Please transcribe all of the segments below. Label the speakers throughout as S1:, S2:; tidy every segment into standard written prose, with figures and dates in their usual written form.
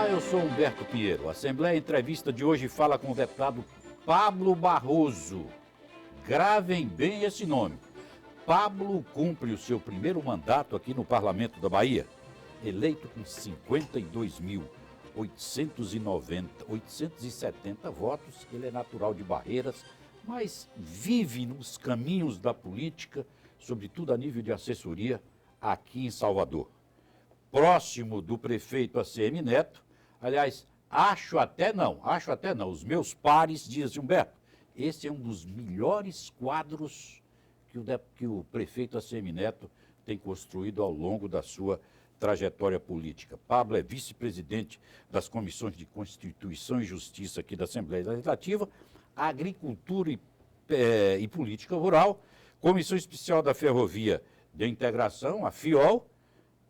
S1: Olá, eu sou Humberto Pinheiro. A Assembleia Entrevista de hoje fala com o deputado Pablo Barroso. Gravem bem esse nome. Pablo cumpre o seu primeiro mandato aqui no Parlamento da Bahia. Eleito com 52.870 votos, ele é natural de Barreiras, mas vive nos caminhos da política, sobretudo a nível de assessoria, aqui em Salvador. Próximo do prefeito ACM Neto, aliás, acho até não, os meus pares dizem, Humberto, esse é um dos melhores quadros que o prefeito ACM Neto tem construído ao longo da sua trajetória política. Pablo é vice-presidente das comissões de Constituição e Justiça aqui da Assembleia Legislativa, Agricultura e Política Rural, Comissão Especial da Ferrovia de Integração, a FIOL.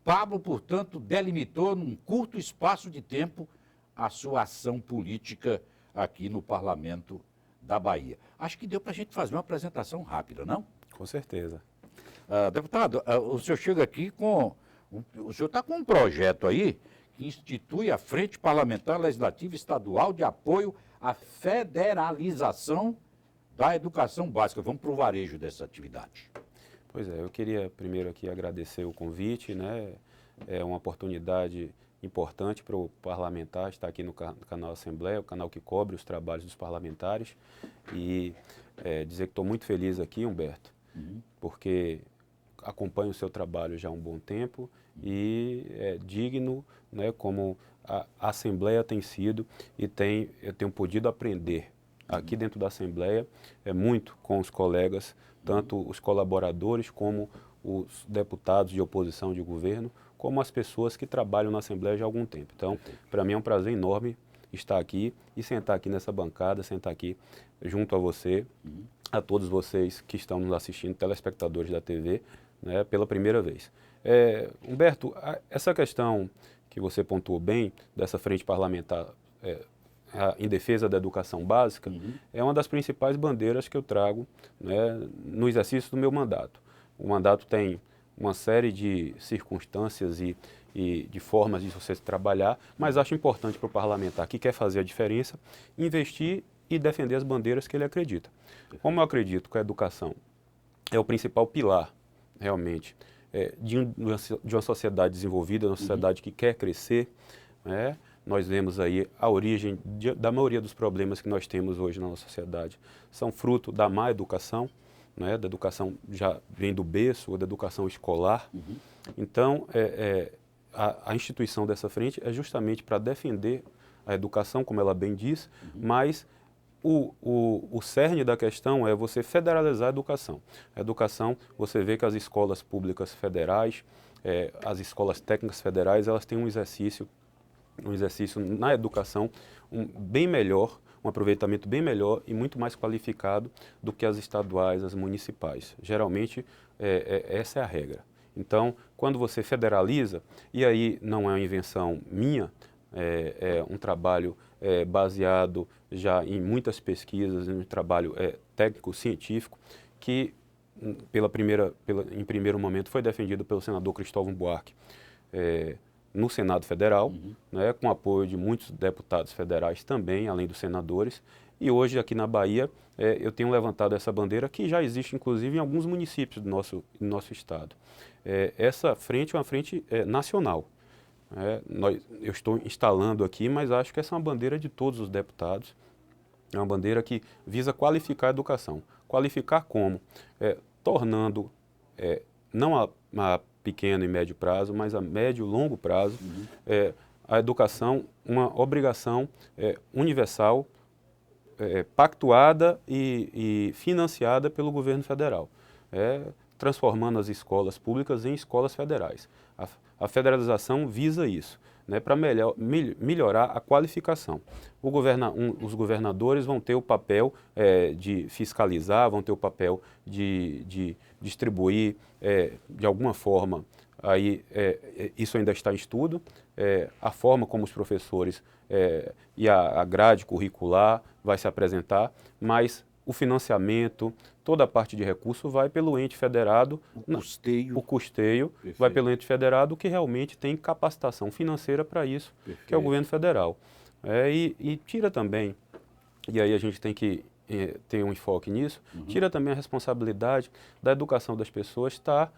S1: Pablo, portanto, delimitou num curto espaço de tempo a sua ação política aqui no Parlamento da Bahia. Acho que deu para a gente fazer uma apresentação rápida, não?
S2: Com certeza.
S1: Deputado, o senhor chega aqui com... O senhor está com um projeto aí que institui a Frente Parlamentar Legislativa Estadual de Apoio à Federalização da Educação Básica. Vamos para o varejo dessa atividade.
S2: Pois é, eu queria primeiro aqui agradecer o convite, né? É uma oportunidade importante para o parlamentar estar aqui no canal Assembleia, o canal que cobre os trabalhos dos parlamentares, e dizer que estou muito feliz aqui, Humberto, porque acompanho o seu trabalho já há um bom tempo e é digno, né, como a Assembleia tem sido e eu tenho podido aprender aqui dentro da Assembleia muito com os colegas, tanto os colaboradores como os deputados de oposição de governo, como as pessoas que trabalham na Assembleia já há algum tempo. Então, para mim é um prazer enorme estar aqui e sentar aqui nessa bancada, sentar aqui junto a você, a todos vocês que estão nos assistindo, telespectadores da TV, né, pela primeira vez. Humberto, essa questão que você pontuou bem, dessa frente parlamentar em defesa da educação básica, é uma das principais bandeiras que eu trago, né, no exercício do meu mandato. O mandato tem uma série de circunstâncias e de formas de você trabalhar, mas acho importante para o parlamentar que quer fazer a diferença, investir e defender as bandeiras que ele acredita. Como eu acredito que a educação é o principal pilar, realmente, de uma sociedade desenvolvida, uma sociedade que quer crescer, né? Nós vemos aí a origem da maioria dos problemas que nós temos hoje na nossa sociedade. São fruto da má educação, né, da educação já vem do berço, ou da educação escolar. Então, a instituição dessa frente é justamente para defender a educação, como ela bem diz, mas o cerne da questão é você federalizar a educação. A educação, você vê que as escolas públicas federais, as escolas técnicas federais, elas têm um exercício na educação bem melhor, um aproveitamento bem melhor e muito mais qualificado do que as estaduais, as municipais. Geralmente, essa é a regra. Então, quando você federaliza, e aí não é uma invenção minha, é um trabalho baseado já em muitas pesquisas, em um trabalho técnico-científico, que em primeiro momento foi defendido pelo senador Cristóvão Buarque, no Senado Federal, né, com apoio de muitos deputados federais também, além dos senadores. E hoje, aqui na Bahia, eu tenho levantado essa bandeira que já existe, inclusive, em alguns municípios do nosso estado. Essa frente é uma frente nacional. Eu estou instalando aqui, mas acho que essa é uma bandeira de todos os deputados. É uma bandeira que visa qualificar a educação. Qualificar como? Tornando, não a pequeno e médio prazo, mas a médio e longo prazo, a educação uma obrigação universal, pactuada e financiada pelo governo federal, transformando as escolas públicas em escolas federais. A federalização visa isso, né, para melhorar a qualificação. Os governadores vão ter o papel de fiscalizar, vão ter o papel de distribuir, de alguma forma, aí, isso ainda está em estudo, a forma como os professores e a grade curricular vai se apresentar, mas o financiamento, toda a parte de recurso vai pelo ente federado. O custeio
S1: Perfeito.
S2: vai pelo ente federado, que realmente tem capacitação financeira para isso,
S1: Perfeito.
S2: que é o governo federal. E tira também, e aí a gente tem que ter um enfoque nisso, tira também a responsabilidade da educação das pessoas estar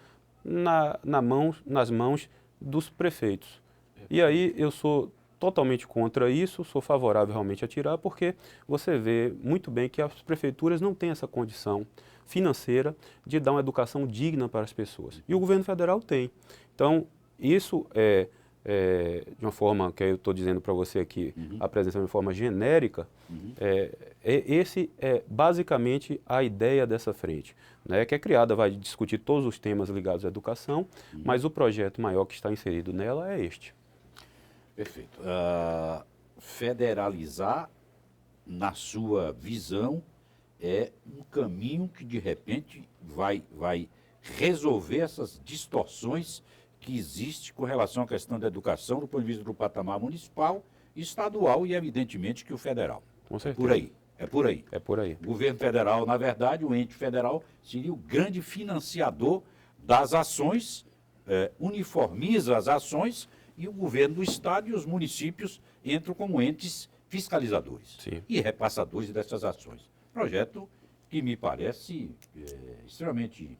S2: nas mãos dos prefeitos. E aí eu sou totalmente contra isso, sou favorável realmente a tirar, porque você vê muito bem que as prefeituras não têm essa condição financeira de dar uma educação digna para as pessoas. E o governo federal tem. Então, isso de uma forma que eu estou dizendo para você aqui, apresentando de forma genérica, esse é basicamente a ideia dessa frente, né, que é criada, vai discutir todos os temas ligados à educação, mas o projeto maior que está inserido nela é este.
S1: Perfeito. Federalizar, na sua visão, é um caminho que, de repente, vai resolver essas distorções que existem com relação à questão da educação do ponto de vista do patamar municipal, estadual e, evidentemente, que o federal.
S2: Com certeza.
S1: Por aí. É por aí.
S2: É por aí.
S1: O governo federal, na verdade, o ente federal seria o grande financiador das ações, uniformiza as ações, e o governo do estado e os municípios entram como entes fiscalizadores.
S2: Sim.
S1: E repassadores dessas ações. Projeto que me parece extremamente,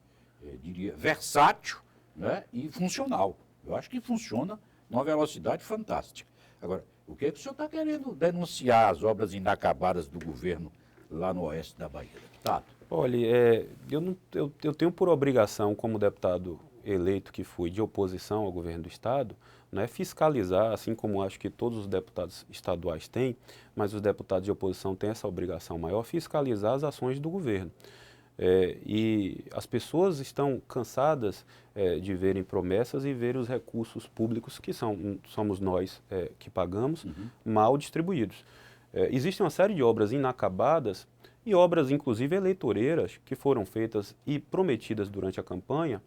S1: diria, versátil, né, e funcional. Eu acho que funciona numa velocidade fantástica. Agora, o que é que o senhor está querendo denunciar as obras inacabadas do governo lá no oeste da Bahia, deputado?
S2: Olha, eu tenho por obrigação, como deputado eleito que fui de oposição ao governo do estado, né, fiscalizar, assim como acho que todos os deputados estaduais têm, mas os deputados de oposição têm essa obrigação maior, fiscalizar as ações do governo. E as pessoas estão cansadas de verem promessas e ver os recursos públicos, que somos nós que pagamos, mal distribuídos. Existe uma série de obras inacabadas e obras, inclusive, eleitoreiras, que foram feitas e prometidas durante a campanha,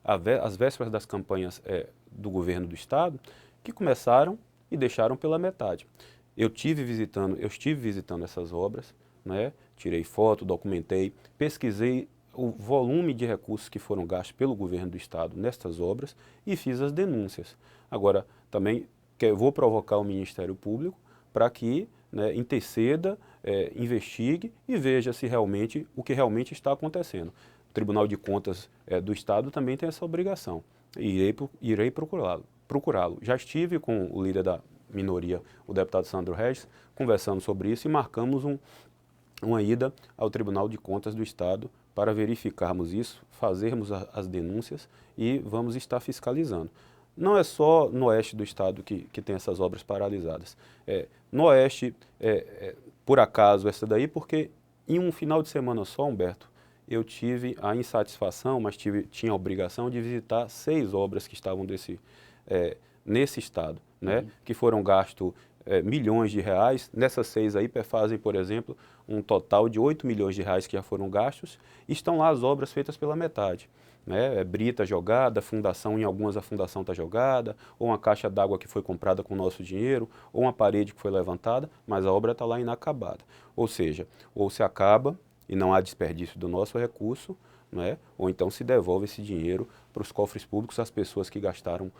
S2: às vésperas das campanhas do governo do estado, que começaram e deixaram pela metade. Eu estive visitando essas obras, né? Tirei foto, documentei, pesquisei o volume de recursos que foram gastos pelo governo do estado nestas obras e fiz as denúncias. Agora, também vou provocar o Ministério Público para que, né, interceda, investigue e veja se realmente o que realmente está acontecendo. O Tribunal de Contas do estado também tem essa obrigação. Irei procurá-lo. Já estive com o líder da minoria, o deputado Sandro Regis, conversando sobre isso e marcamos uma ida ao Tribunal de Contas do estado para verificarmos isso, fazermos as denúncias e vamos estar fiscalizando. Não é só no oeste do estado que tem essas obras paralisadas. No oeste, por acaso, essa daí, porque em um final de semana só, Humberto, eu tive a insatisfação, mas tinha a obrigação de visitar 6 obras que estavam nesse estado, né? Que foram gastos milhões de reais. Nessas 6 aí fazem, por exemplo, um total de 8 milhões de reais que já foram gastos. E estão lá as obras feitas pela metade. Né? Brita jogada, fundação, em algumas a fundação está jogada, ou uma caixa d'água que foi comprada com o nosso dinheiro, ou uma parede que foi levantada, mas a obra está lá inacabada. Ou seja, ou se acaba e não há desperdício do nosso recurso, né? Ou então se devolve esse dinheiro para os cofres públicos, as pessoas que gastaram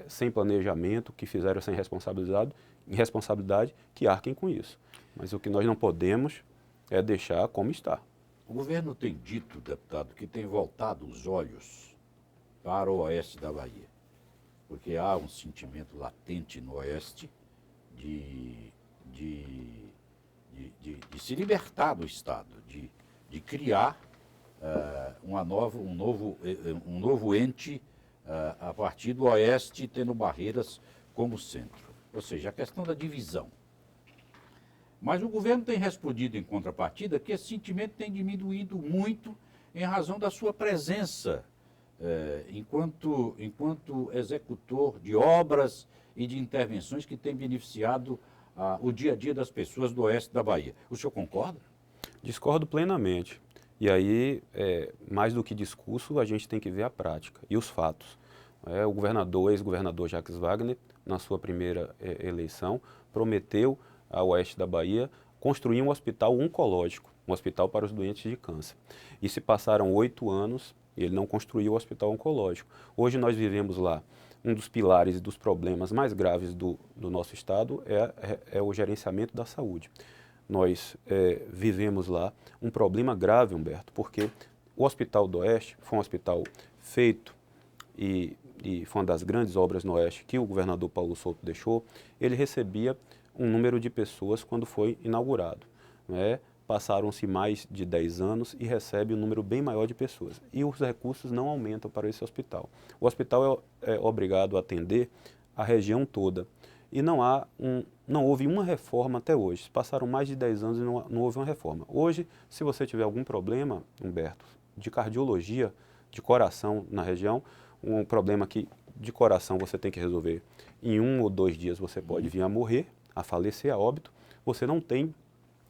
S2: sem planejamento, que fizeram sem irresponsabilidade, que arquem com isso. Mas o que nós não podemos é deixar como está.
S1: O governo tem dito, deputado, que tem voltado os olhos para o oeste da Bahia, porque há um sentimento latente no oeste de se libertar do Estado, de criar um novo ente a partir do oeste, tendo Barreiras como centro. Ou seja, a questão da divisão. Mas o governo tem respondido em contrapartida que esse sentimento tem diminuído muito em razão da sua presença enquanto executor de obras e de intervenções que tem beneficiado o dia a dia das pessoas do oeste da Bahia. O senhor concorda?
S2: Discordo plenamente. E aí, mais do que discurso, a gente tem que ver a prática e os fatos. O ex-governador Jacques Wagner, na sua primeira eleição, prometeu ao oeste da Bahia construir um hospital oncológico. um hospital para os doentes de câncer. E se passaram 8 anos, ele não construiu o hospital oncológico. Hoje nós vivemos lá. Um dos pilares e dos problemas mais graves do nosso estado é o gerenciamento da saúde. Nós vivemos lá um problema grave, Humberto, porque o Hospital do Oeste foi um hospital feito e foi uma das grandes obras no Oeste que o governador Paulo Souto deixou. Ele recebia um número de pessoas quando foi inaugurado, né? Passaram-se mais de 10 anos e recebe um número bem maior de pessoas. E os recursos não aumentam para esse hospital. O hospital é obrigado a atender a região toda. E não houve uma reforma até hoje. Passaram mais de 10 anos e não houve uma reforma. Hoje, se você tiver algum problema, Humberto, de cardiologia, de coração na região, um problema que de coração você tem que resolver em 1 ou 2 dias, você pode vir a morrer, a falecer, a óbito, você não tem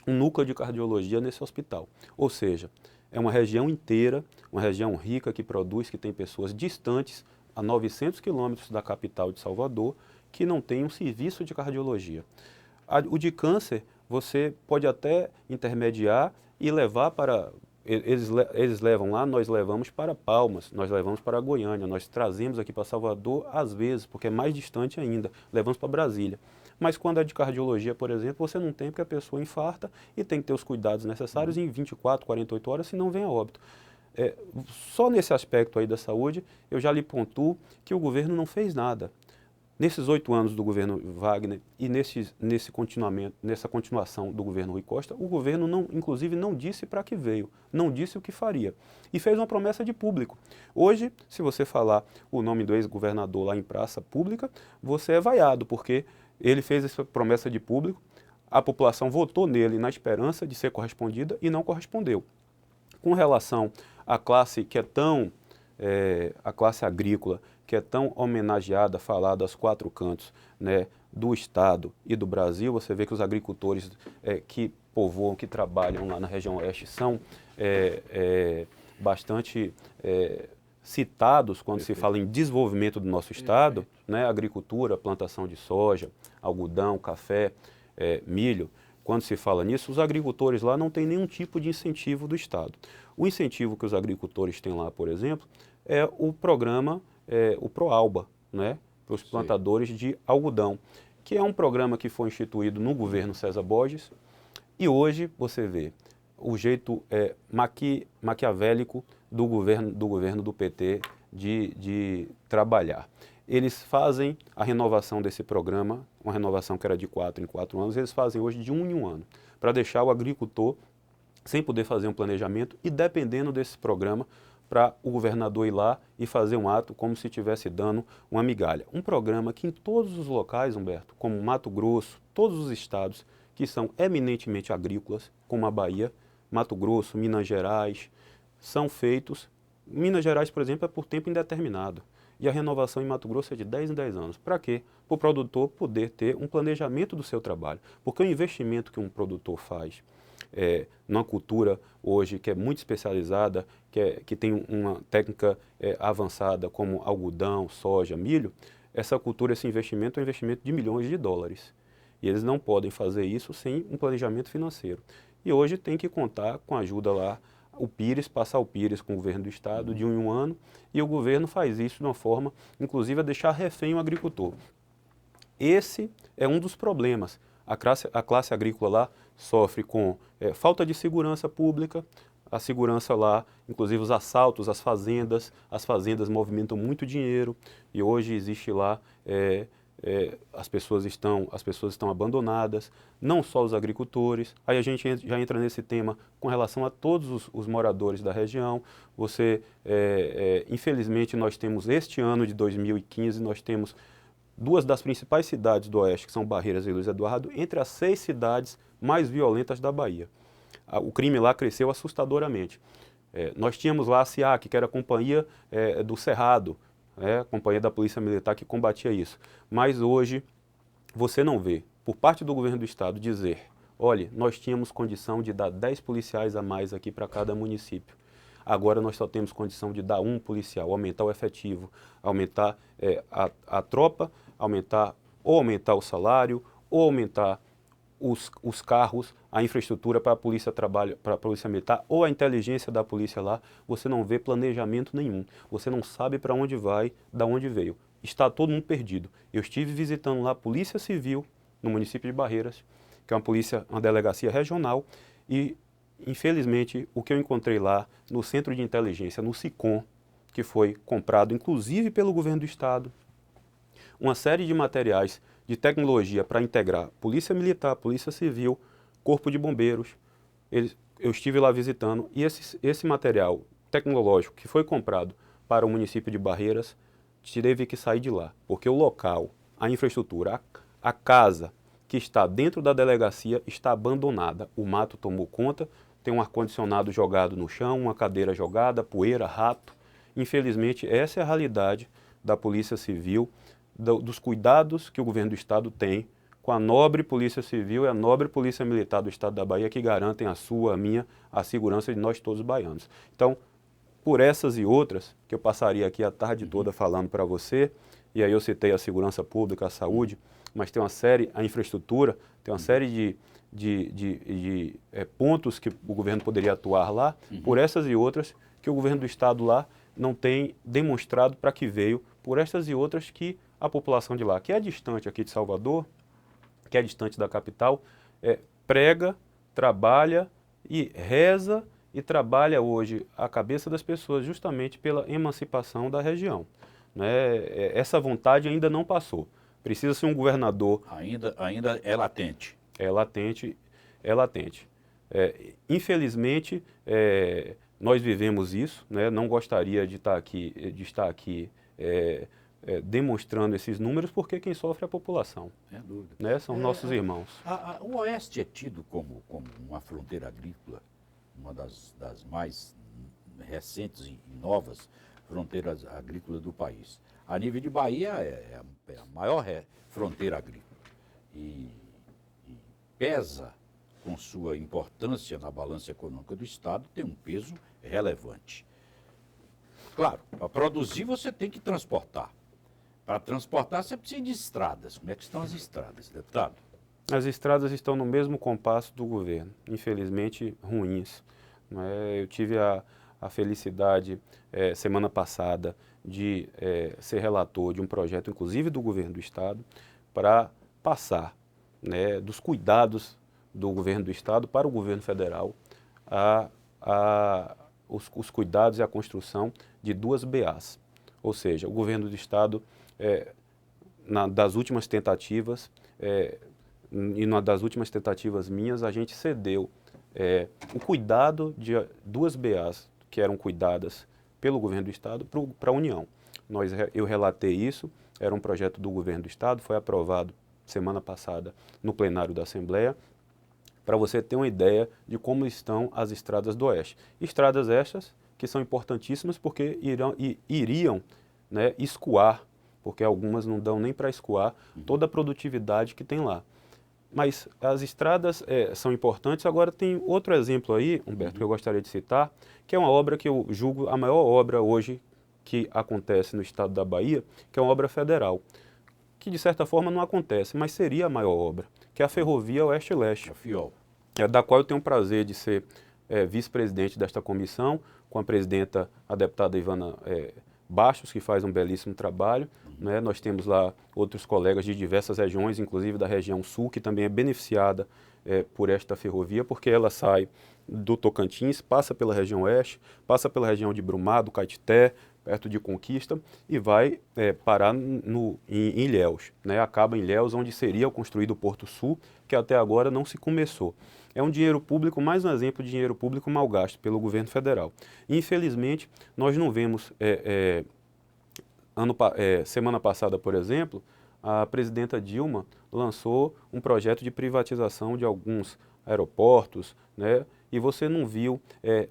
S2: um núcleo de cardiologia nesse hospital. Ou seja, é uma região inteira, uma região rica que produz, que tem pessoas distantes, a 900 quilômetros da capital de Salvador, que não tem um serviço de cardiologia. O de câncer, você pode até intermediar e levar para... Eles levam lá, nós levamos para Palmas, nós levamos para Goiânia, nós trazemos aqui para Salvador às vezes, porque é mais distante ainda, levamos para Brasília. Mas quando é de cardiologia, por exemplo, você não tem porque a pessoa infarta e tem que ter os cuidados necessários em 24, 48 horas, senão vem a óbito. Só nesse aspecto aí da saúde, eu já lhe pontuo que o governo não fez nada. Nesses 8 anos do governo Wagner e nessa continuação do governo Rui Costa, o governo, inclusive, não disse para que veio, não disse o que faria. E fez uma promessa de público. Hoje, se você falar o nome do ex-governador lá em praça pública, você é vaiado, porque ele fez essa promessa de público, a população votou nele na esperança de ser correspondida e não correspondeu. Com relação à classe que é tão, a classe agrícola, que é tão homenageada, falada aos 4 cantos, né, do Estado e do Brasil, você vê que os agricultores que povoam, que trabalham lá na região oeste, são bastante citados quando se fala em desenvolvimento do nosso Estado, né, agricultura, plantação de soja, algodão, café, milho. Quando se fala nisso, os agricultores lá não têm nenhum tipo de incentivo do Estado. O incentivo que os agricultores têm lá, por exemplo, é o programa, o Proalba, né, para os plantadores de algodão, que é um programa que foi instituído no governo César Borges, e hoje você vê o jeito maquiavélico do governo do PT de trabalhar. Eles fazem a renovação desse programa, uma renovação que era de 4 em 4 anos, eles fazem hoje de 1 em 1 ano, para deixar o agricultor sem poder fazer um planejamento e dependendo desse programa para o governador ir lá e fazer um ato como se estivesse dando uma migalha. Um programa que em todos os locais, Humberto, como Mato Grosso, todos os estados que são eminentemente agrícolas, como a Bahia, Mato Grosso, Minas Gerais, são feitos. Minas Gerais, por exemplo, é por tempo indeterminado. E a renovação em Mato Grosso é de 10 em 10 anos. Para quê? Para o produtor poder ter um planejamento do seu trabalho. Porque o investimento que um produtor faz numa cultura hoje que é muito especializada, que tem uma técnica avançada como algodão, soja, milho, essa cultura, esse investimento é um investimento de milhões de dólares. E eles não podem fazer isso sem um planejamento financeiro. E hoje tem que contar com a ajuda lá, o Pires, passar o Pires com o governo do Estado de 1 em 1 ano, e o governo faz isso de uma forma, inclusive, a deixar refém o agricultor. Esse é um dos problemas. A classe agrícola lá sofre com falta de segurança pública, a segurança lá, inclusive os assaltos às fazendas, as fazendas movimentam muito dinheiro, e hoje existe lá... as pessoas estão abandonadas, não só os agricultores. Aí a gente já entra nesse tema com relação a todos os moradores da região. Infelizmente, nós temos este ano de 2015, nós temos 2 das principais cidades do Oeste, que são Barreiras e Luiz Eduardo, entre as 6 cidades mais violentas da Bahia. O crime lá cresceu assustadoramente. Nós tínhamos lá a SIAC, que era a Companhia do Cerrado, a Companhia da Polícia Militar que combatia isso. Mas hoje você não vê, por parte do governo do Estado, dizer, olha, nós tínhamos condição de dar 10 policiais a mais aqui para cada município. Agora nós só temos condição de dar 1 policial, aumentar o efetivo, aumentar a tropa, aumentar o salário, ou aumentar os carros, a infraestrutura para a polícia para a polícia militar ou a inteligência da polícia lá, você não vê planejamento nenhum. Você não sabe para onde vai, da onde veio. Está todo mundo perdido. Eu estive visitando lá a Polícia Civil no município de Barreiras, que é uma delegacia regional, e infelizmente o que eu encontrei lá no Centro de Inteligência, no SICOM, que foi comprado inclusive pelo governo do estado, uma série de materiais de tecnologia para integrar Polícia Militar, Polícia Civil, Corpo de Bombeiros. Eu estive lá visitando e esse material tecnológico que foi comprado para o município de Barreiras teve que sair de lá, porque o local, a infraestrutura, a casa que está dentro da delegacia está abandonada. O mato tomou conta, tem um ar-condicionado jogado no chão, uma cadeira jogada, poeira, rato. Infelizmente, essa é a realidade da Polícia Civil, dos cuidados que o governo do estado tem com a nobre Polícia Civil e a nobre Polícia Militar do estado da Bahia, que garantem a sua, a minha, a segurança de nós todos baianos. Então, por essas e outras, que eu passaria aqui a tarde toda falando para você, e aí eu citei a segurança pública, a saúde, mas tem uma série, a infraestrutura, tem uma série de pontos que o governo poderia atuar lá, por essas e outras, que o governo do estado lá não tem demonstrado para que veio, por estas e outras que a população de lá, que é distante aqui de Salvador, que é distante da capital, prega, trabalha e reza e trabalha hoje a cabeça das pessoas justamente pela emancipação da região. Né? Essa vontade ainda não passou. Precisa ser um governador...
S1: Ainda é latente.
S2: É latente, é latente. Infelizmente, nós vivemos isso, né? Não gostaria de estar aqui demonstrando esses números, porque quem sofre é a população.
S1: Sem dúvida.
S2: Né? São nossos irmãos.
S1: O Oeste é tido como uma fronteira agrícola, uma das mais recentes e novas fronteiras agrícolas do país. A nível de Bahia é a maior fronteira agrícola e pesa com sua importância na balança econômica do estado, tem um peso relevante. Claro, para produzir você tem que transportar. Para transportar você precisa de estradas. Como é que estão as estradas, deputado?
S2: As estradas estão no mesmo compasso do governo, infelizmente ruins. Eu tive a felicidade, semana passada, de ser relator de um projeto, inclusive do governo do estado, para passar, né, dos cuidados do governo do estado para o governo federal os cuidados e a construção de 2 BAs. Ou seja, o governo do estado, das últimas tentativas, e numa das últimas tentativas minhas, a gente cedeu o cuidado de 2 BAs que eram cuidadas pelo governo do estado para a União. Eu relatei isso, era um projeto do governo do estado, foi aprovado semana passada no plenário da Assembleia, para você ter uma ideia de como estão as estradas do Oeste. Estradas estas que são importantíssimas porque iriam, né, escoar, porque algumas não dão nem para escoar toda a produtividade que tem lá. Mas as estradas são importantes. Agora tem outro exemplo aí, Humberto, que eu gostaria de citar, que é uma obra que eu julgo a maior obra hoje que acontece no estado da Bahia, que é uma obra federal, que de certa forma não acontece, mas seria a maior obra, que é a Ferrovia Oeste-Leste,
S1: A FIOL.
S2: Da qual eu tenho o prazer de ser vice-presidente desta comissão, com a presidenta, a deputada Ivana Bastos, que faz um belíssimo trabalho. Né? Nós temos lá outros colegas de diversas regiões, inclusive da região sul, que também é beneficiada por esta ferrovia, porque ela sai do Tocantins, passa pela região oeste, passa pela região de Brumado, Caetité, perto de Conquista, e vai parar em Ilhéus. Né? Acaba em Ilhéus, onde seria construído o Porto Sul, que até agora não se começou. É um dinheiro público, mais um exemplo de dinheiro público mal gasto pelo governo federal. Infelizmente, nós não vemos, semana passada, por exemplo, a presidenta Dilma lançou um projeto de privatização de alguns aeroportos, né? E você não viu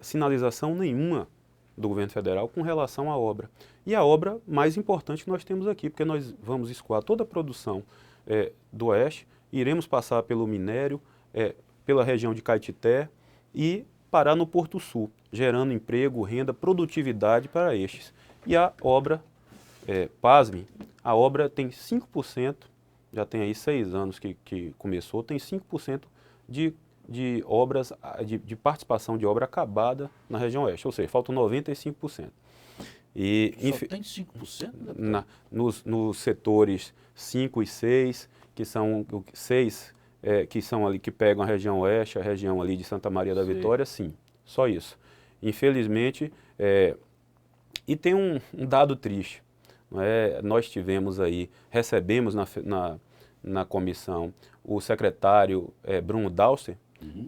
S2: sinalização nenhuma do governo federal com relação à obra. E a obra mais importante que nós temos aqui, porque nós vamos escoar toda a produção do Oeste, iremos passar pelo minério, pela região de Caetité e parar no Porto Sul, gerando emprego, renda, produtividade para estes. E a obra, pasmem, a obra tem 5% já tem aí 6 anos que começou, tem 5% de obras, de participação de obra acabada na região oeste, ou seja, faltam 95%. E,
S1: Só tem 5%?
S2: nos setores 5 e 6, que são 6, que são ali, que pegam a região oeste, a região ali de Santa Maria da Vitória, sim, só isso. Infelizmente, e tem um dado triste, não é? Nós tivemos aí, recebemos na comissão o secretário Bruno Dauster,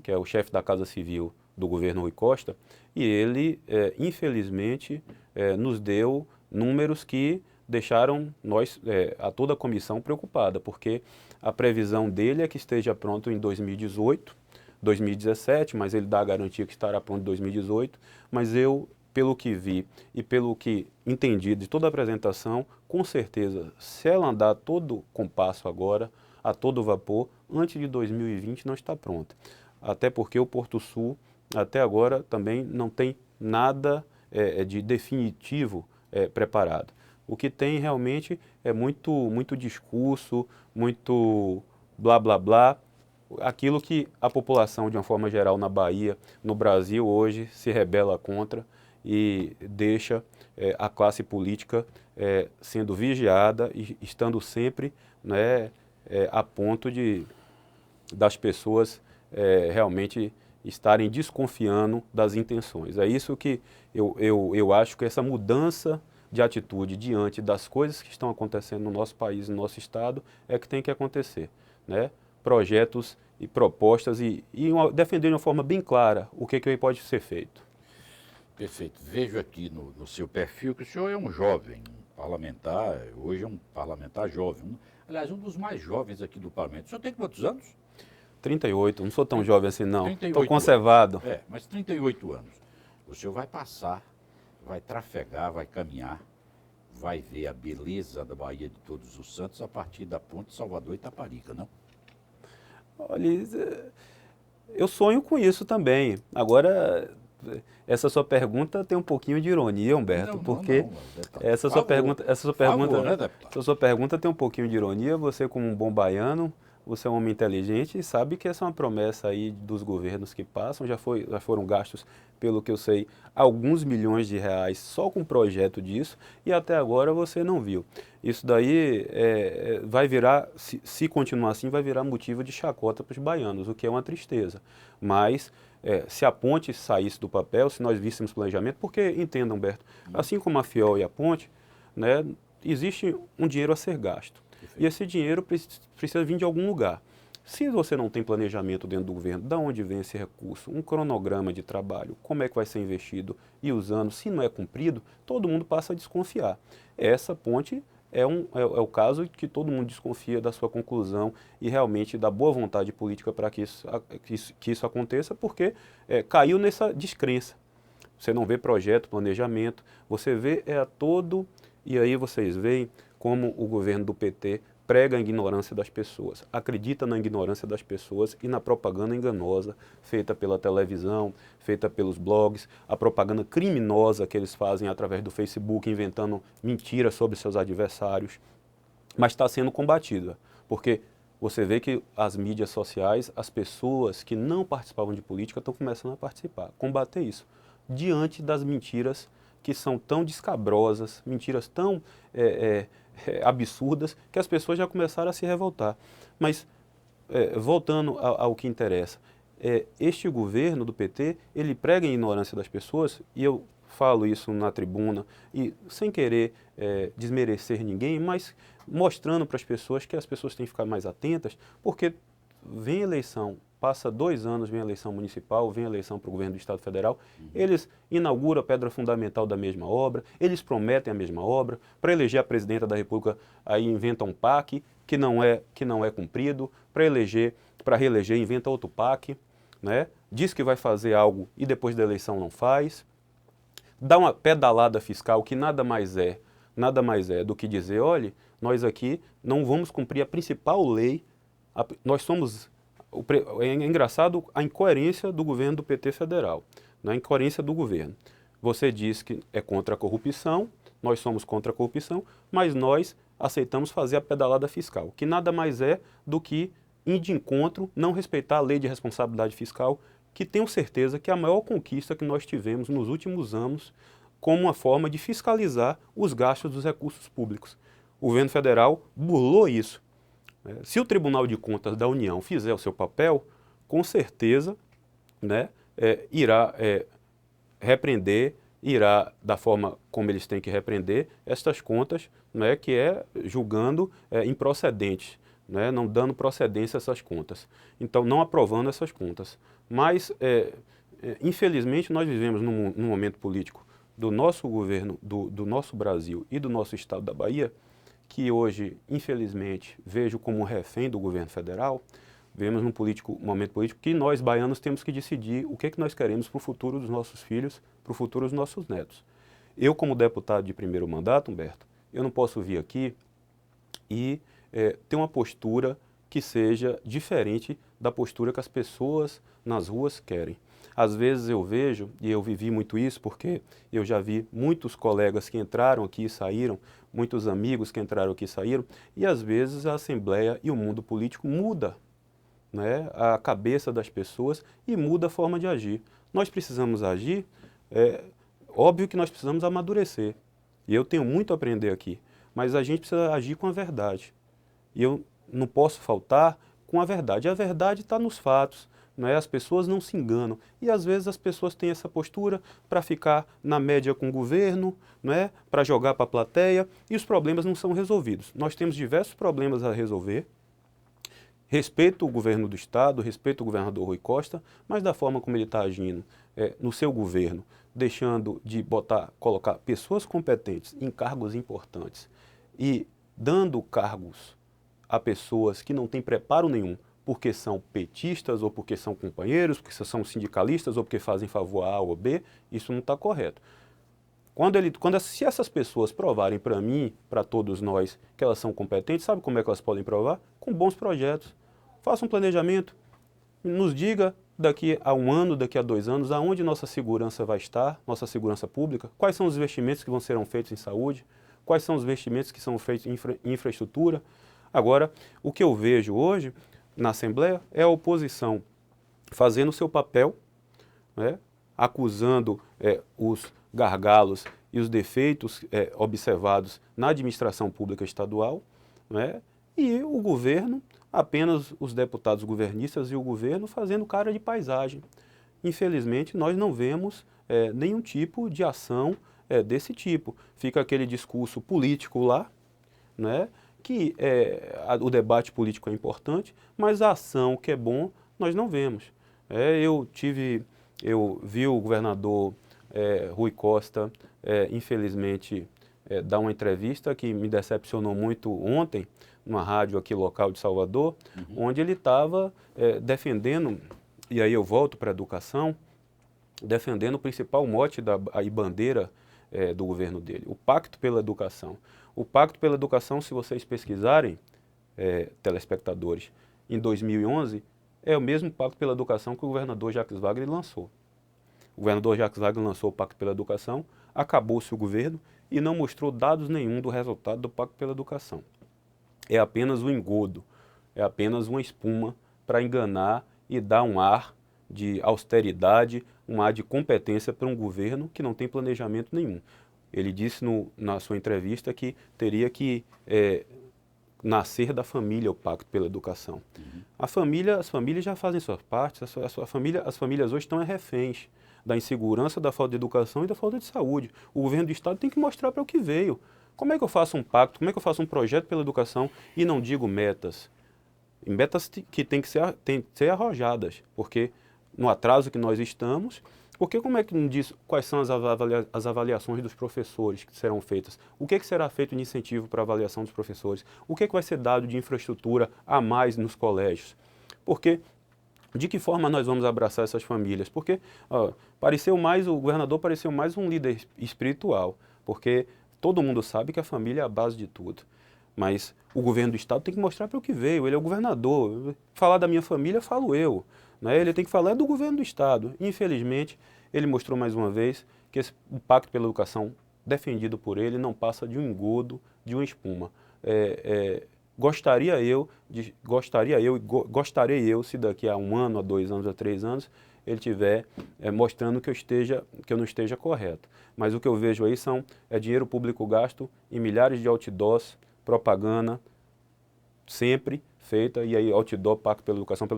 S2: que é o chefe da Casa Civil do governo Rui Costa, e ele, infelizmente, nos deu números que deixaram a toda a comissão preocupada, porque a previsão dele é que esteja pronto em 2018, 2017, mas ele dá a garantia que estará pronto em 2018, mas eu, pelo que vi e pelo que entendi de toda a apresentação, com certeza, se ela andar todo compasso agora, a todo vapor, antes de 2020 não está pronta. Até porque o Porto Sul, até agora, também não tem nada de definitivo preparado. O que tem realmente é muito discurso, muito blá blá blá, aquilo que a população, de uma forma geral, na Bahia, no Brasil hoje, se rebela contra e deixa a classe política sendo vigiada e estando sempre, né, a ponto das pessoas realmente estarem desconfiando das intenções. É isso que eu acho que essa mudança de atitude diante das coisas que estão acontecendo no nosso país, no nosso estado, é que tem que acontecer, né? Projetos e propostas e defender de uma forma bem clara o que pode ser feito.
S1: Perfeito. Vejo aqui no seu perfil que o senhor é um jovem parlamentar, hoje é um parlamentar jovem. Aliás, um dos mais jovens aqui do parlamento. O senhor tem quantos anos?
S2: 38, não sou tão jovem assim não, estou
S1: 38
S2: conservado.
S1: anos. Mas 38 anos. O senhor vai passar, vai trafegar, vai caminhar, vai ver a beleza da Baía de Todos os Santos a partir da ponte Salvador e Itaparica, não?
S2: Olha, eu sonho com isso também. Agora, essa sua pergunta tem um pouquinho de ironia, Humberto, porque essa sua pergunta tem um pouquinho de ironia. Você, como um bom baiano, você é um homem inteligente e sabe que essa é uma promessa aí dos governos que passam, já foram gastos, pelo que eu sei, alguns milhões de reais só com o projeto disso e até agora você não viu. Isso daí vai virar, se continuar assim, vai virar motivo de chacota para os baianos, o que é uma tristeza. Mas se a ponte saísse do papel, se nós víssemos planejamento, porque, entenda, Humberto, assim como a FIOL e a ponte, né, existe um dinheiro a ser gasto. E esse dinheiro precisa vir de algum lugar. Se você não tem planejamento dentro do governo, de onde vem esse recurso, um cronograma de trabalho, como é que vai ser investido e os anos, se não é cumprido, todo mundo passa a desconfiar. Essa ponte é o caso que todo mundo desconfia da sua conclusão e realmente da boa vontade política para que isso aconteça, porque caiu nessa descrença. Você não vê projeto, planejamento, você vê e aí vocês veem como o governo do PT prega a ignorância das pessoas, acredita na ignorância das pessoas e na propaganda enganosa feita pela televisão, feita pelos blogs, a propaganda criminosa que eles fazem através do Facebook, inventando mentiras sobre seus adversários, mas está sendo combatida, porque você vê que as mídias sociais, as pessoas que não participavam de política estão começando a participar, combater isso, diante das mentiras que são tão descabrosas, mentiras tão absurdas, que as pessoas já começaram a se revoltar. Mas, voltando ao que interessa, este governo do PT, ele prega a ignorância das pessoas, e eu falo isso na tribuna, e sem querer desmerecer ninguém, mas mostrando para as pessoas que as pessoas têm que ficar mais atentas, porque vem eleição, passa 2 anos, vem a eleição municipal, vem a eleição para o governo do Estado Federal, eles inauguram a pedra fundamental da mesma obra, eles prometem a mesma obra, para eleger a presidenta da República, aí inventa um PAC que não é cumprido, para reeleger inventa outro PAC, né? Diz que vai fazer algo e depois da eleição não faz, dá uma pedalada fiscal que nada mais é do que dizer, olha, nós aqui não vamos cumprir a principal lei, nós somos... É engraçado a incoerência do governo do PT federal, a incoerência do governo. Você diz que é contra a corrupção, nós somos contra a corrupção, mas nós aceitamos fazer a pedalada fiscal, que nada mais é do que ir de encontro, não respeitar a lei de responsabilidade fiscal, que tenho certeza que é a maior conquista que nós tivemos nos últimos anos como uma forma de fiscalizar os gastos dos recursos públicos. O governo federal burlou isso. Se o Tribunal de Contas da União fizer o seu papel, com certeza, né, irá repreender, irá, da forma como eles têm que repreender, estas contas, né, que é julgando improcedentes, né, não dando procedência a essas contas. Então, não aprovando essas contas. Mas, infelizmente, nós vivemos num momento político do nosso governo, do nosso Brasil e do nosso estado da Bahia, que hoje, infelizmente, vejo como um refém do governo federal. Vemos num momento político que nós, baianos, temos que decidir o que nós queremos para o futuro dos nossos filhos, para o futuro dos nossos netos. Eu, como deputado de primeiro mandato, Humberto, eu não posso vir aqui e ter uma postura que seja diferente da postura que as pessoas nas ruas querem. Às vezes eu vejo, e eu vivi muito isso porque eu já vi muitos colegas que entraram aqui e saíram, muitos amigos que entraram aqui e saíram, e às vezes a Assembleia e o mundo político muda, né, a cabeça das pessoas e muda a forma de agir. Nós precisamos agir, óbvio que nós precisamos amadurecer, e eu tenho muito a aprender aqui, mas a gente precisa agir com a verdade. E eu não posso faltar com a verdade. A verdade está nos fatos, né? As pessoas não se enganam. E às vezes as pessoas têm essa postura para ficar na média com o governo, né? Para jogar para a plateia, e os problemas não são resolvidos. Nós temos diversos problemas a resolver. Respeito o governo do Estado, respeito o governador Rui Costa, mas da forma como ele está agindo no seu governo, deixando de colocar pessoas competentes em cargos importantes e dando cargos a pessoas que não têm preparo nenhum, porque são petistas, ou porque são companheiros, porque são sindicalistas, ou porque fazem favor a ou B, isso não está correto. Se essas pessoas provarem para mim, para todos nós, que elas são competentes, sabe como é que elas podem provar? Com bons projetos. Faça um planejamento, nos diga daqui a 1 ano, daqui a 2 anos, aonde nossa segurança vai estar, nossa segurança pública, quais são os investimentos que serão feitos em saúde, quais são os investimentos que são feitos em infraestrutura. Agora, o que eu vejo hoje na Assembleia é a oposição fazendo o seu papel, né, acusando os gargalos e os defeitos observados na administração pública estadual, né, e o governo, apenas os deputados governistas e o governo fazendo cara de paisagem. Infelizmente, nós não vemos nenhum tipo de ação desse tipo. Fica aquele discurso político lá, né, que o debate político é importante, mas a ação que é bom, nós não vemos. Eu vi o governador Rui Costa, infelizmente, dar uma entrevista que me decepcionou muito ontem, numa rádio aqui local de Salvador, onde ele estava defendendo, e aí eu volto para a educação, defendendo o principal mote e bandeira do governo dele, o Pacto pela Educação. O Pacto pela Educação, se vocês pesquisarem, telespectadores, em 2011, é o mesmo Pacto pela Educação que o governador Jacques Wagner lançou. O governador Jacques Wagner lançou o Pacto pela Educação, acabou-se o governo e não mostrou dados nenhum do resultado do Pacto pela Educação. É apenas um engodo, é apenas uma espuma para enganar e dar um ar de austeridade, um ar de competência para um governo que não tem planejamento nenhum. Ele disse na sua entrevista que teria que nascer da família o Pacto pela Educação. As famílias já fazem suas partes, as famílias hoje estão reféns da insegurança, da falta de educação e da falta de saúde. O governo do Estado tem que mostrar para o que veio. Como é que eu faço um pacto, como é que eu faço um projeto pela educação e não digo metas? Metas que têm que ser arrojadas, porque no atraso que nós estamos, porque como é que não diz quais são as avaliações dos professores que serão feitas? O que será feito de incentivo para a avaliação dos professores? O que vai ser dado de infraestrutura a mais nos colégios? Porque de que forma nós vamos abraçar essas famílias? Porque o governador pareceu mais um líder espiritual, porque todo mundo sabe que a família é a base de tudo. Mas o governo do Estado tem que mostrar para o que veio, ele é o governador. Falar da minha família, falo eu. Né? Ele tem que falar do governo do Estado. Infelizmente, ele mostrou mais uma vez que o Pacto pela Educação defendido por ele não passa de um engodo, de uma espuma. gostaria eu, se daqui a 1 ano, a 2 anos, a 3 anos, ele estiver mostrando que eu não esteja correto. Mas o que eu vejo aí é dinheiro público gasto em milhares de outdoors, propaganda, sempre feita, e aí outdoor, Pacto pela Educação,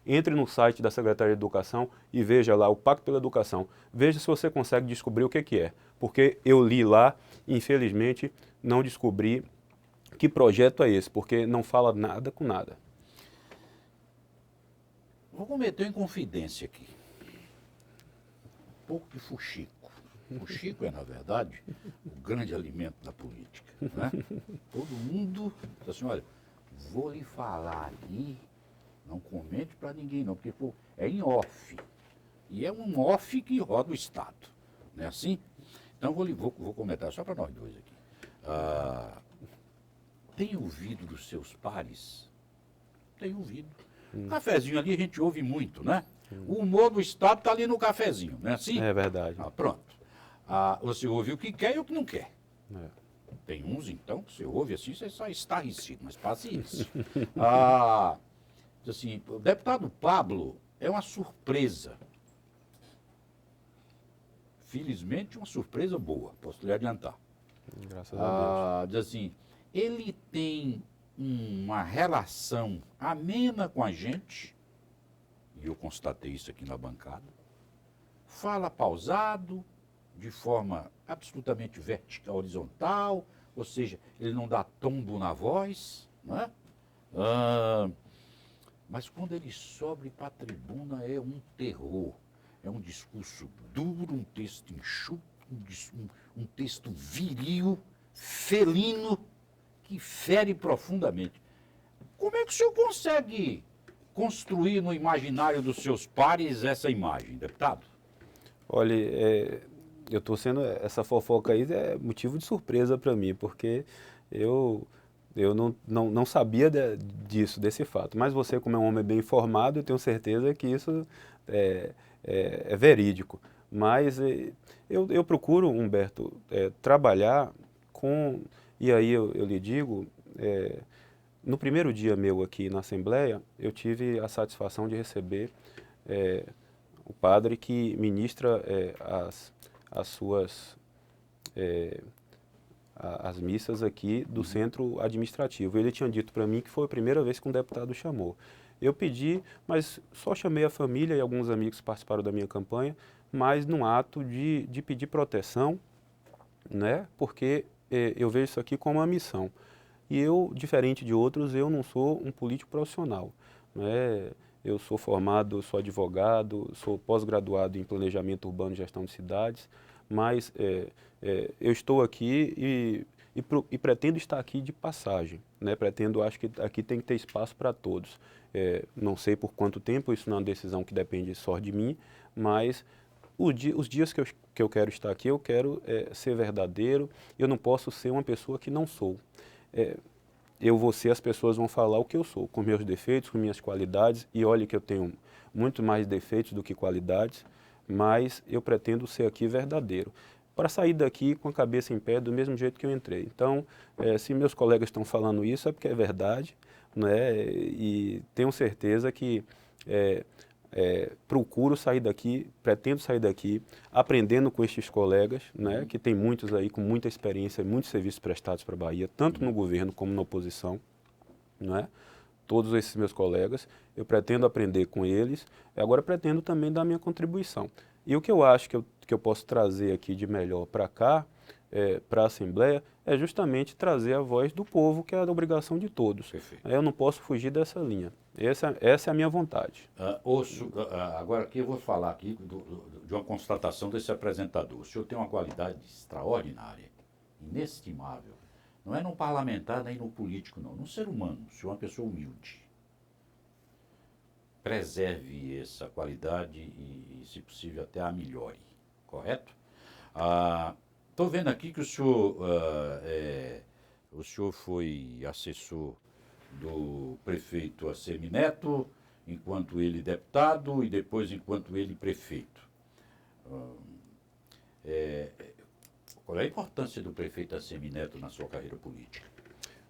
S2: entre no site da Secretaria de Educação e veja lá o Pacto pela Educação. Veja se você consegue descobrir o que é, porque eu li lá, infelizmente, não descobri que projeto é esse, porque não fala nada com nada.
S1: Vou cometer uma inconfidência aqui. Um pouco de fuxico. Fuxico é, na verdade, o grande alimento da política, né? Todo mundo diz assim, olha, vou lhe falar aqui, não comente para ninguém não, porque pô, é em off. E é um off que roda o Estado, não é assim? Então vou comentar só para nós dois aqui. Tem ouvido dos seus pares? Tem ouvido. Cafezinho ali a gente ouve muito, né? O humor do Estado está ali no cafezinho, não é assim?
S2: É verdade.
S1: Pronto. Você ouve o que quer e o que não quer.
S2: É.
S1: Tem uns, então, que você ouve assim, você sai estarrecido, mas paciência. Assim, o deputado Pablo é uma surpresa. Felizmente, uma surpresa boa, posso lhe adiantar.
S2: Graças a Deus.
S1: Diz assim, ele tem uma relação amena com a gente, e eu constatei isso aqui na bancada, fala pausado, de forma absolutamente vertical, horizontal, ou seja, ele não dá tombo na voz, né? Mas quando ele sobe para a tribuna é um terror, é um discurso duro, um texto enxuto, um texto viril, felino, que fere profundamente. Como é que o senhor consegue construir no imaginário dos seus pares essa imagem, deputado?
S2: Olha, eu estou sendo, essa fofoca aí é motivo de surpresa para mim, porque eu não sabia disso, desse fato. Mas você, como é um homem bem informado, eu tenho certeza que isso é verídico. Mas eu procuro, Humberto, trabalhar com, e aí eu lhe digo, no primeiro dia meu aqui na Assembleia, eu tive a satisfação de receber o padre que ministra as missas aqui do centro administrativo. Ele tinha dito para mim que foi a primeira vez que um deputado chamou. Eu pedi, mas só chamei a família e alguns amigos que participaram da minha campanha, mas num ato de pedir proteção, né? Porque eu vejo isso aqui como uma missão. E eu, diferente de outros, eu não sou um político profissional, né? Eu sou formado, sou advogado, sou pós-graduado em planejamento urbano e gestão de cidades, mas eu estou aqui e pretendo estar aqui de passagem, né? Acho que aqui tem que ter espaço para todos. Não sei por quanto tempo, isso não é uma decisão que depende só de mim, mas os dias que eu quero estar aqui, eu quero ser verdadeiro, eu não posso ser uma pessoa que não sou. As pessoas vão falar o que eu sou, com meus defeitos, com minhas qualidades, e olhe que eu tenho muito mais defeitos do que qualidades, mas eu pretendo ser aqui verdadeiro, para sair daqui com a cabeça em pé do mesmo jeito que eu entrei. Então, se meus colegas estão falando isso, é porque é verdade, né? E tenho certeza que procuro sair daqui, pretendo sair daqui, aprendendo com estes colegas, né, que tem muitos aí com muita experiência, muitos serviços prestados para a Bahia, tanto no governo como na oposição, né? Todos esses meus colegas, eu pretendo aprender com eles, e agora pretendo também dar minha contribuição. E o que eu acho que eu posso trazer aqui de melhor para cá, para a Assembleia, é justamente trazer a voz do povo, que é a obrigação de todos.
S1: Perfeito.
S2: Eu não posso fugir dessa linha. Essa é a minha vontade.
S1: Agora aqui eu vou falar aqui de uma constatação desse apresentador. O senhor tem uma qualidade extraordinária, inestimável. Não é no parlamentar nem no político, não. No ser humano, o senhor é uma pessoa humilde. Preserve essa qualidade e, se possível, até a melhore. Correto? Estou vendo aqui que o senhor foi assessor do prefeito Assemineto, enquanto ele deputado, e depois enquanto ele prefeito. Qual é a importância do prefeito Assemineto na sua carreira política?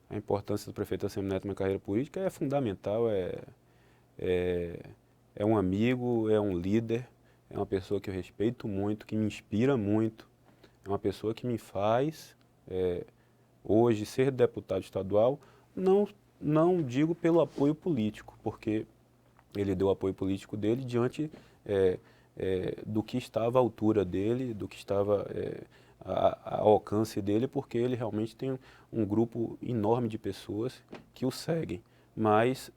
S2: a importância do prefeito Assemineto na carreira política é fundamental, é um amigo, é um líder, é uma pessoa que eu respeito muito, que me inspira muito, é uma pessoa que me faz, hoje, ser deputado estadual, não digo pelo apoio político, porque ele deu o apoio político dele diante do que estava à altura dele, do que estava ao alcance dele, porque ele realmente tem um grupo enorme de pessoas que o seguem, mas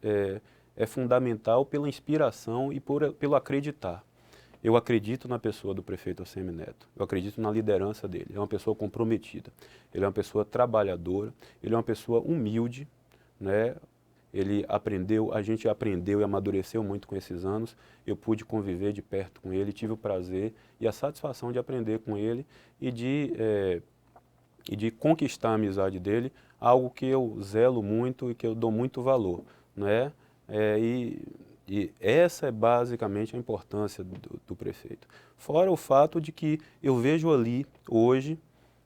S2: é fundamental pela inspiração e pelo acreditar. Eu acredito na pessoa do prefeito Assemineto, eu acredito na liderança dele, ele é uma pessoa comprometida, ele é uma pessoa trabalhadora, ele é uma pessoa humilde, né? Ele aprendeu, a gente aprendeu e amadureceu muito com esses anos, eu pude conviver de perto com ele, tive o prazer e a satisfação de aprender com ele e de conquistar a amizade dele, algo que eu zelo muito e que eu dou muito valor, né? E essa é basicamente a importância do prefeito. Fora o fato de que eu vejo ali hoje,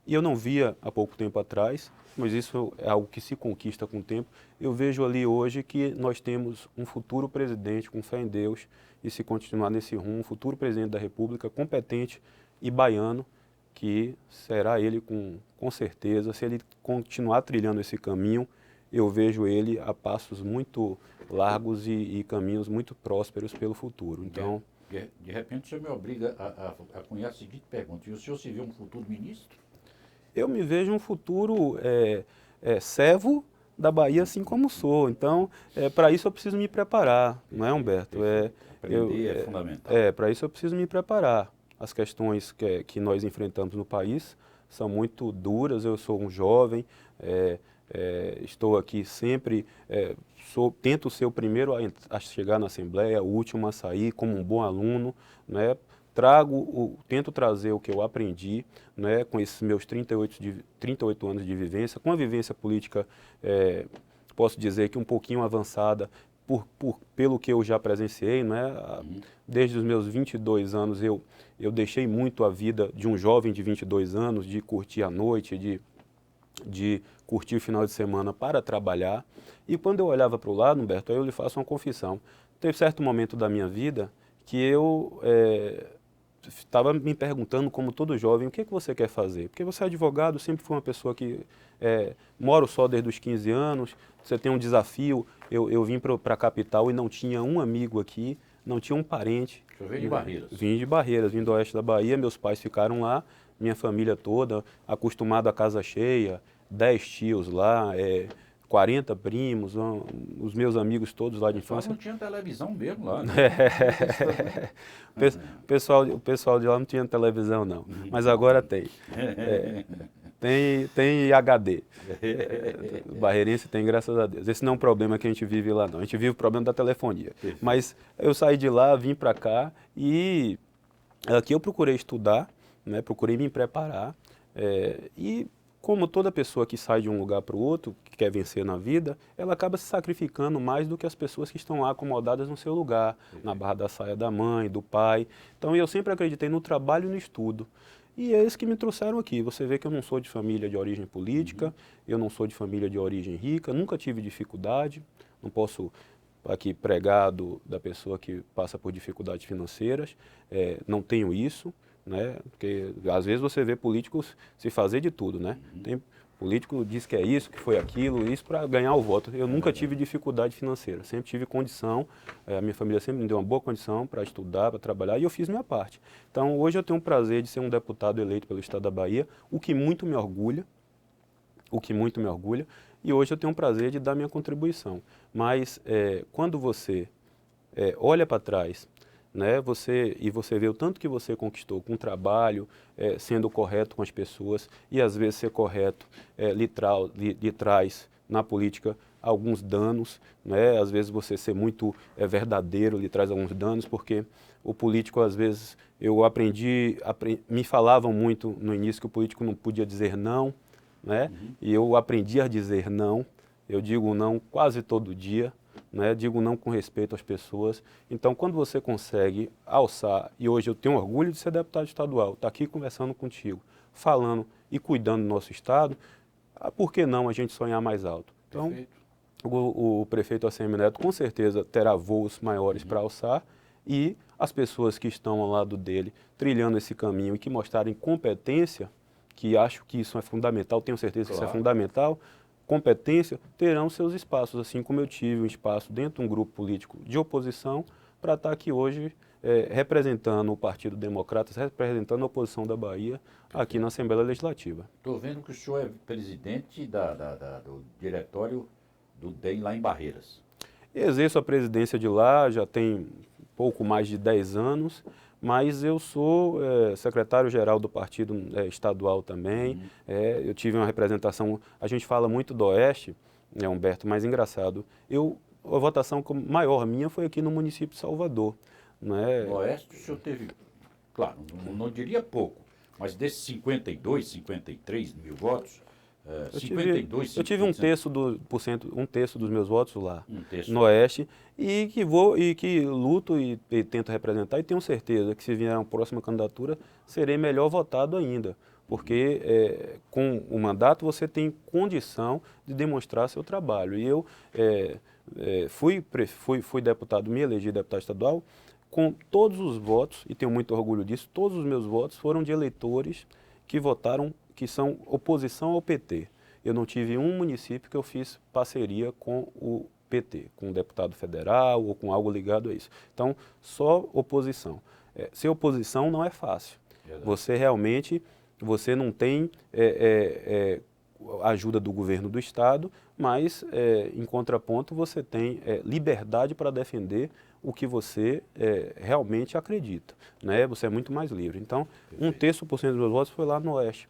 S2: e eu não via há pouco tempo atrás, mas isso é algo que se conquista com o tempo, eu vejo ali hoje que nós temos um futuro presidente com fé em Deus, e se continuar nesse rumo, um futuro presidente da República competente e baiano, que será ele com certeza, se ele continuar trilhando esse caminho, eu vejo ele a passos muito largos e caminhos muito prósperos pelo futuro. Então,
S1: de repente, o senhor me obriga a cunhar a seguinte pergunta: e o senhor se vê um futuro ministro?
S2: eu me vejo um futuro servo da Bahia, assim como sou. Então, para isso eu preciso me preparar, não é, Humberto?
S1: Aprender é fundamental.
S2: Para isso eu preciso me preparar. As questões que nós enfrentamos no país são muito duras. Eu sou um jovem, estou aqui sempre, tento ser o primeiro a chegar na Assembleia, o último a sair, como um bom aluno, né? Tento trazer o que eu aprendi, né, com esses meus 38 anos de vivência, com a vivência política, posso dizer que um pouquinho avançada, pelo que eu já presenciei, né? Desde os meus 22 anos eu deixei muito a vida de um jovem de 22 anos, de curtir a noite, de curtir o final de semana para trabalhar. E quando eu olhava para o lado, Humberto, aí eu lhe faço uma confissão. Teve certo momento da minha vida que eu estava me perguntando, como todo jovem, o que você quer fazer? Porque você é advogado, sempre foi uma pessoa que moro só desde os 15 anos, você tem um desafio. Eu vim para a capital e não tinha um amigo aqui, não tinha um parente.
S1: O senhor veio de Barreiras?
S2: Vim de Barreiras, vim do oeste da Bahia, meus pais ficaram lá, minha família toda, acostumado a casa cheia, 10 tios lá, 40 primos, os meus amigos todos lá de infância.
S1: Não tinha televisão mesmo lá, né?
S2: O pessoal de lá não tinha televisão não, mas agora tem. Tem HD. O barreirense tem, graças a Deus. Esse não é um problema que a gente vive lá não, a gente vive o problema da telefonia. Perfeito. Mas eu saí de lá, vim para cá e aqui eu procurei estudar, né, procurei me preparar e como toda pessoa que sai de um lugar para o outro, que quer vencer na vida, ela acaba se sacrificando mais do que as pessoas que estão lá acomodadas no seu lugar, na barra da saia da mãe, do pai. Então eu sempre acreditei no trabalho e no estudo. E é eles que me trouxeram aqui. Você vê que eu não sou de família de origem política, eu não sou de família de origem rica, nunca tive dificuldade, não posso aqui pregar da pessoa que passa por dificuldades financeiras, não tenho isso. Né? Porque às vezes você vê políticos se fazer de tudo, né? Tem político diz que é isso, que foi aquilo, isso para ganhar o voto. Eu nunca tive dificuldade financeira, sempre tive condição, a minha família sempre me deu uma boa condição para estudar, para trabalhar e eu fiz minha parte. Então hoje eu tenho o prazer de ser um deputado eleito pelo Estado da Bahia, o que muito me orgulha, e hoje eu tenho o prazer de dar minha contribuição. Mas quando você olha para trás, né, você vê o tanto que você conquistou com o trabalho, sendo correto com as pessoas, e às vezes ser correto lhe traz na política alguns danos, né? Às vezes você ser muito verdadeiro lhe traz alguns danos, porque o político às vezes, me falavam muito no início que o político não podia dizer não, né? E eu aprendi a dizer não, eu digo não quase todo dia, né? Digo não com respeito às pessoas. Então, quando você consegue alçar, e hoje eu tenho orgulho de ser deputado estadual, estar aqui conversando contigo, falando e cuidando do nosso estado, por que não a gente sonhar mais alto? Então,
S1: Perfeito.
S2: o prefeito ACM Neto com certeza terá voos maiores para alçar e as pessoas que estão ao lado dele trilhando esse caminho e que mostrarem competência, que acho que isso é fundamental, tenho certeza que isso é
S1: Claro.
S2: fundamental, competência, terão seus espaços, assim como eu tive um espaço dentro de um grupo político de oposição para estar aqui hoje representando o Partido Democratas, representando a oposição da Bahia aqui na Assembleia Legislativa.
S1: Estou vendo que o senhor é presidente do diretório do DEM lá em Barreiras.
S2: Exerço a presidência de lá, já tem pouco mais de 10 anos, mas eu sou secretário-geral do partido estadual também. Eu tive uma representação, a gente fala muito do Oeste, né, Humberto, mas engraçado, a votação maior minha foi aqui no município de Salvador. Né?
S1: No Oeste o senhor teve, claro, não diria pouco, mas desses 52, 53 mil votos, 52,
S2: eu tive um terço dos meus votos lá
S1: terço.
S2: no Oeste e que luto e tento representar e tenho certeza que se vier uma próxima candidatura serei melhor votado ainda, porque com o mandato você tem condição de demonstrar seu trabalho. E eu fui deputado, me elegi deputado estadual com todos os votos, e tenho muito orgulho disso, todos os meus votos foram de eleitores que votaram, que são oposição ao PT. Eu não tive um município que eu fiz parceria com o PT, com um deputado federal ou com algo ligado a isso. Então, só oposição. Ser oposição não é fácil.
S1: Verdade.
S2: Você realmente, você não tem ajuda do governo do Estado, mas, em contraponto, você tem liberdade para defender o que você realmente acredita. Né? Você é muito mais livre. Então,
S1: Perfeito.
S2: 1/3% dos meus votos foi lá no Oeste.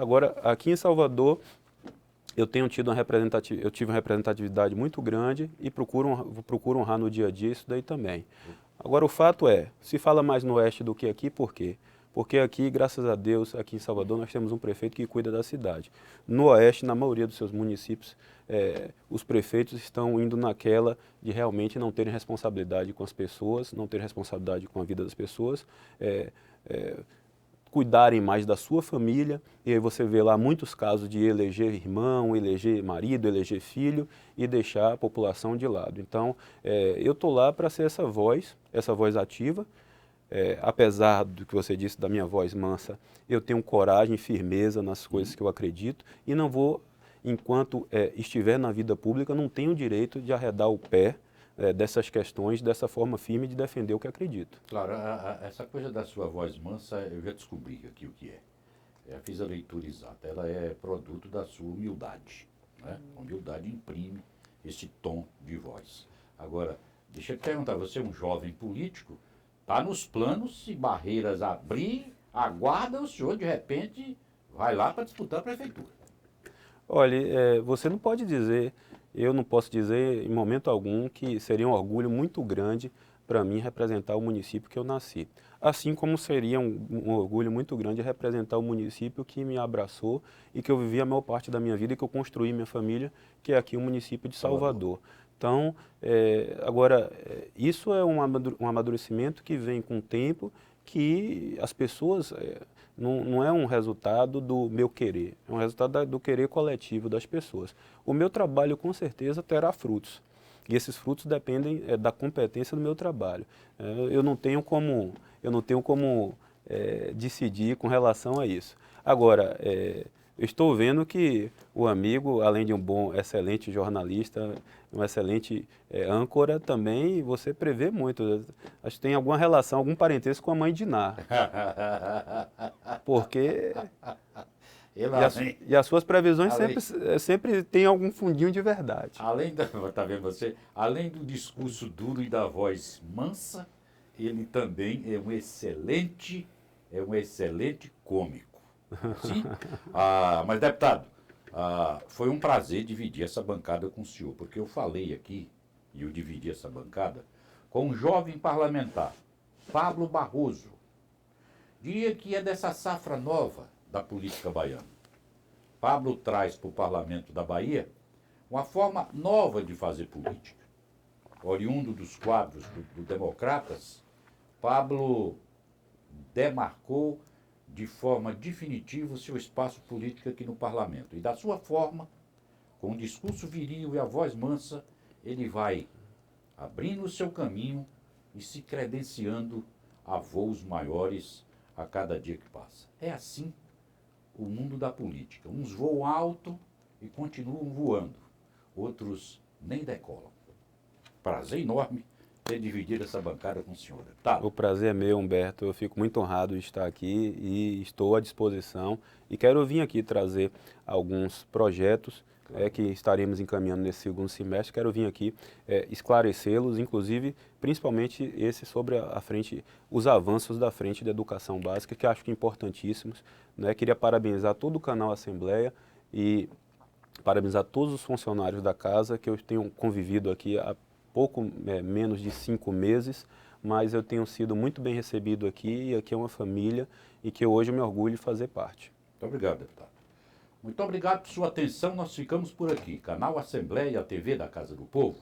S2: Agora, aqui em Salvador, eu tive uma representatividade muito grande e procuro honrar no dia a dia isso daí também. Agora, o fato se fala mais no Oeste do que aqui, por quê? Porque aqui, graças a Deus, aqui em Salvador, nós temos um prefeito que cuida da cidade. No Oeste, na maioria dos seus municípios, os prefeitos estão indo naquela de realmente não terem responsabilidade com as pessoas, não terem responsabilidade com a vida das pessoas, cuidarem mais da sua família, e aí você vê lá muitos casos de eleger irmão, eleger marido, eleger filho e deixar a população de lado. Então, eu estou lá para ser essa voz ativa. Apesar do que você disse da minha voz mansa, eu tenho coragem e firmeza nas coisas que eu acredito e não vou, enquanto estiver na vida pública, não tenho o direito de arredar o pé dessas questões, dessa forma firme de defender o que acredito.
S1: Claro, essa coisa da sua voz mansa, eu já descobri aqui o que é. Eu fiz a leitura exata. Ela é produto da sua humildade. Né? A humildade imprime esse tom de voz. Agora, deixa eu te perguntar, você é um jovem político, está nos planos, se Barreiras abrir, aguarda o senhor, de repente, vai lá para disputar a prefeitura.
S2: Olha, você não pode dizer, eu não posso dizer em momento algum que seria um orgulho muito grande para mim representar o município que eu nasci. Assim como seria um orgulho muito grande representar o município que me abraçou e que eu vivi a maior parte da minha vida e que eu construí minha família, que é aqui o município de Salvador. Então, agora, isso é um amadurecimento que vem com o tempo, que as pessoas, não é um resultado do meu querer, é um resultado do querer coletivo das pessoas. O meu trabalho, com certeza, terá frutos. E esses frutos dependem da competência do meu trabalho. Eu não tenho como decidir com relação a isso. Agora, eu estou vendo que o amigo, além de um bom, excelente jornalista, um excelente âncora, também você prevê muito. Acho que tem alguma relação, algum parentesco com a mãe de Ná. Porque... E as suas previsões sempre têm algum fundinho de verdade.
S1: Tá vendo você? Além do discurso duro e da voz mansa, ele também é um excelente cômico. Sim? Mas, deputado, foi um prazer dividir essa bancada com o senhor, porque eu falei aqui, e eu dividi essa bancada, com um jovem parlamentar, Pablo Barroso. Diria que é dessa safra nova da política baiana. Pablo traz para o parlamento da Bahia uma forma nova de fazer política. Oriundo dos quadros do Democratas, Pablo demarcou, de forma definitiva o seu espaço político aqui no parlamento. E da sua forma, com o discurso viril e a voz mansa, ele vai abrindo o seu caminho e se credenciando a voos maiores a cada dia que passa. É assim o mundo da política. Uns voam alto e continuam voando, outros nem decolam. Prazer enorme ter dividido essa bancada com o senhor, deputado.
S2: O prazer é meu, Humberto. Eu fico muito honrado de estar aqui e estou à disposição. E quero vir aqui trazer alguns projetos que estaremos encaminhando nesse segundo semestre. Quero vir aqui esclarecê-los, inclusive, principalmente esse sobre a frente, os avanços da frente da educação básica, que acho que importantíssimos. Né? Queria parabenizar todo o canal Assembleia e parabenizar todos os funcionários da casa, que eu tenho convivido aqui há pouco menos de 5 meses, mas eu tenho sido muito bem recebido aqui, e aqui é uma família e que hoje eu me orgulho de fazer parte.
S1: Muito obrigado, deputado. Muito obrigado por sua atenção, nós ficamos por aqui. Canal Assembleia, a TV da Casa do Povo.